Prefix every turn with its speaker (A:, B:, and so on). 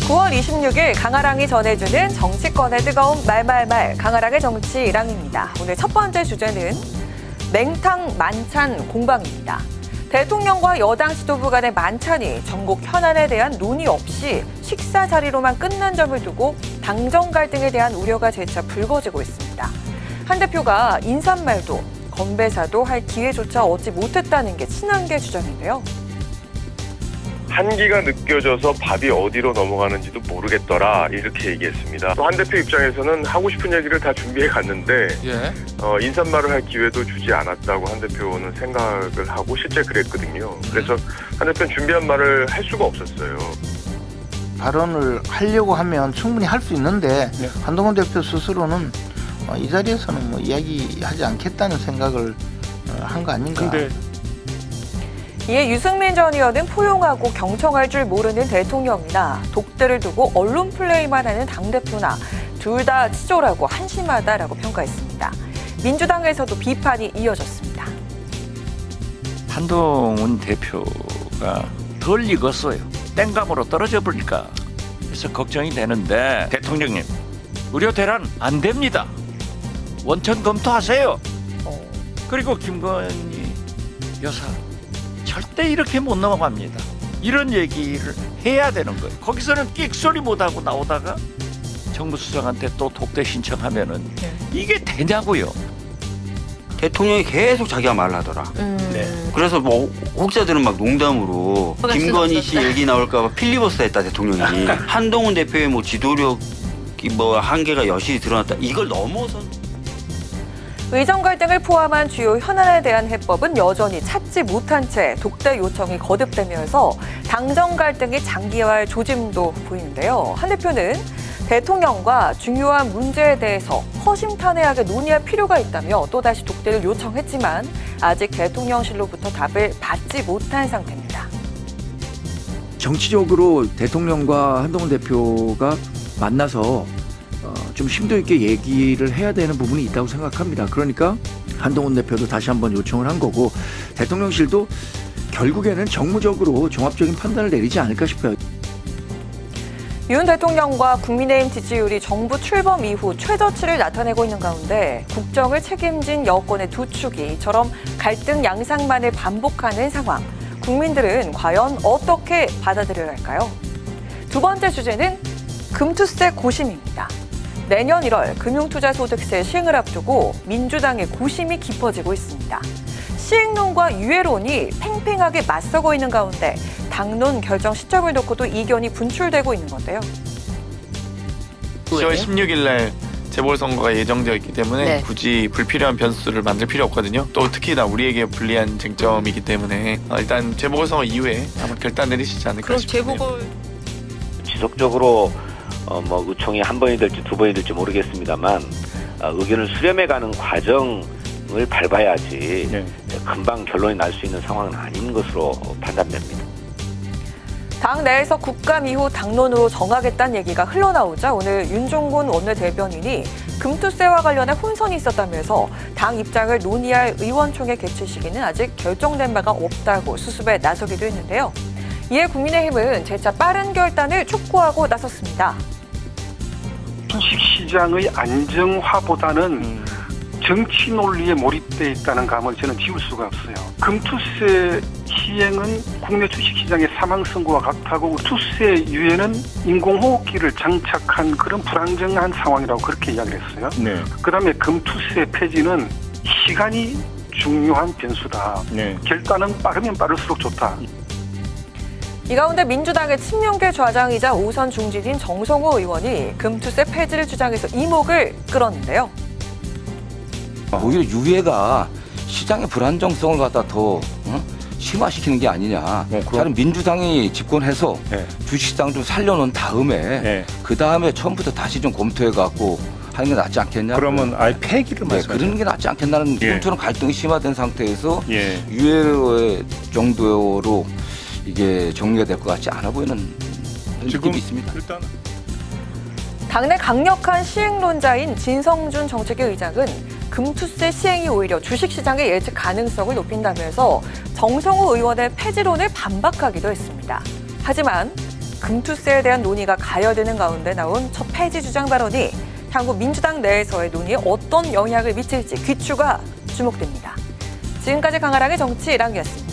A: 9월 26일 강아랑이 전해주는 정치권의 뜨거운 말말말 강아랑의 정치랑입니다. 오늘 첫 번째 주제는 냉탕 만찬 공방입니다. 대통령과 여당 지도부 간의 만찬이 전국 현안에 대한 논의 없이 식사 자리로만 끝난 점을 두고 당정 갈등에 대한 우려가 재차 불거지고 있습니다. 한 대표가 인사말도 건배사도 할 기회조차 얻지 못했다는 게 친한계 주장인데요.
B: 한기가 느껴져서 밥이 어디로 넘어가는지도 모르겠더라 이렇게 얘기했습니다. 또 한 대표 입장에서는 하고 싶은 얘기를 다 준비해 갔는데 인사말을 할 기회도 주지 않았다고 한 대표는 생각을 하고 실제 그랬거든요. 그래서 한 대표는 준비한 말을 할 수가 없었어요.
C: 발언을 하려고 하면 충분히 할 수 있는데 한동훈 대표 스스로는 이 자리에서는 뭐 이야기하지 않겠다는 생각을 한 거 아닌가.
A: 이에 유승민 전 의원은 포용하고 경청할 줄 모르는 대통령이나 독대를 두고 언론 플레이만 하는 당대표나 둘 다 치졸하고 한심하다라고 평가했습니다. 민주당에서도 비판이 이어졌습니다.
D: 한동훈 대표가 덜 익었어요. 땡감으로 떨어져 버리니까. 그래서 걱정이 되는데 대통령님, 의료 대란 안 됩니다. 원천 검토하세요. 그리고 김건희 여사 절대 이렇게 못 넘어갑니다. 이런 얘기를 해야 되는 거예요. 거기서는 끽소리 못하고 나오다가 정부 수석한테 또 독대 신청하면은 이게 되냐고요.
E: 대통령이 계속 자기가 말하더라. 그래서 뭐 혹자들은 막 농담으로 김건희 씨 얘기 나올까 봐 필리버스터 했다 대통령이. 한동훈 대표의 뭐 지도력이 뭐 한계가 여실히 드러났다. 이걸 넘어선.
A: 의정 갈등을 포함한 주요 현안에 대한 해법은 여전히 찾지 못한 채 독대 요청이 거듭되면서 당정 갈등이 장기화할 조짐도 보이는데요. 한 대표는 대통령과 중요한 문제에 대해서 허심탄회하게 논의할 필요가 있다며 또다시 독대를 요청했지만 아직 대통령실로부터 답을 받지 못한 상태입니다.
F: 정치적으로 대통령과 한동훈 대표가 만나서 좀 심도 있게 얘기를 해야 되는 부분이 있다고 생각합니다. 그러니까 한동훈 대표도 다시 한번 요청을 한 거고 대통령실도 결국에는 정무적으로 종합적인 판단을 내리지 않을까 싶어요.
A: 윤 대통령과 국민의힘 지지율이 정부 출범 이후 최저치를 나타내고 있는 가운데 국정을 책임진 여권의 두 축이 이처럼 갈등 양상만을 반복하는 상황. 국민들은 과연 어떻게 받아들여야 할까요? 두 번째 주제는 금투세 고심입니다. 내년 1월 금융투자소득세 시행을 앞두고 민주당의 고심이 깊어지고 있습니다. 시행론과 유예론이 팽팽하게 맞서고 있는 가운데 당론 결정 시점을 놓고도 이견이 분출되고 있는 건데요.
G: 10월 16일 날 재보궐선거가 예정되어 있기 때문에 굳이 불필요한 변수를 만들 필요 없거든요. 또 특히나 우리에게 불리한 쟁점이기 때문에 일단 재보궐선거 이후에 아마 결단 내리시지 않을까 싶습니다.
H: 지속적으로 뭐 의총이 한 번이 될지 두 번이 될지 모르겠습니다만 의견을 수렴해가는 과정을 밟아야지 금방 결론이 날 수 있는 상황은 아닌 것으로 판단됩니다.
A: 당 내에서 국감 이후 당론으로 정하겠다는 얘기가 흘러나오자 오늘 윤종곤 원내대변인이 금투세와 관련해 혼선이 있었다면서 당 입장을 논의할 의원총회 개최 시기는 아직 결정된 바가 없다고 수습에 나서기도 했는데요. 이에 국민의힘은 재차 빠른 결단을 촉구하고 나섰습니다.
I: 주식시장의 안정화보다는 정치 논리에 몰입돼 있다는 감을 저는 지울 수가 없어요. 금투세 시행은 국내 주식시장의 사망 선고와 같다고 투세 유예는 인공호흡기를 장착한 그런 불안정한 상황이라고 그렇게 이야기를 했어요. 그다음에 금투세 폐지는 시간이 중요한 변수다. 결단은 빠르면 빠를수록 좋다.
A: 이 가운데 민주당의 친명계 좌장이자 오선 중진인 정성호 의원이 금투세 폐지를 주장해서 이목을 끌었는데요.
J: 오히려 유예가 시장의 불안정성을 갖다 더 심화시키는 게 아니냐. 다른 민주당이 집권해서 주식시장 좀 살려놓은 다음에 그 다음에 처음부터 다시 좀 검토해갖고 하는 게 낫지 않겠냐.
K: 그러면 아예 폐기를 말씀하시죠.
J: 그런 게 낫지 않겠나는 지금처럼 갈등이 심화된 상태에서 유예 정도로 이게 정리가 될 것 같지 않아 보이는 느낌이 있습니다.
K: 일단
A: 당내 강력한 시행론자인 진성준 정책위 의장은 금투세 시행이 오히려 주식시장의 예측 가능성을 높인다면서 정성호 의원의 폐지론을 반박하기도 했습니다. 하지만 금투세에 대한 논의가 가열되는 가운데 나온 첫 폐지 주장 발언이 향후 민주당 내에서의 논의에 어떤 영향을 미칠지 귀추가 주목됩니다. 지금까지 강아랑의 정치 랑이었습니다.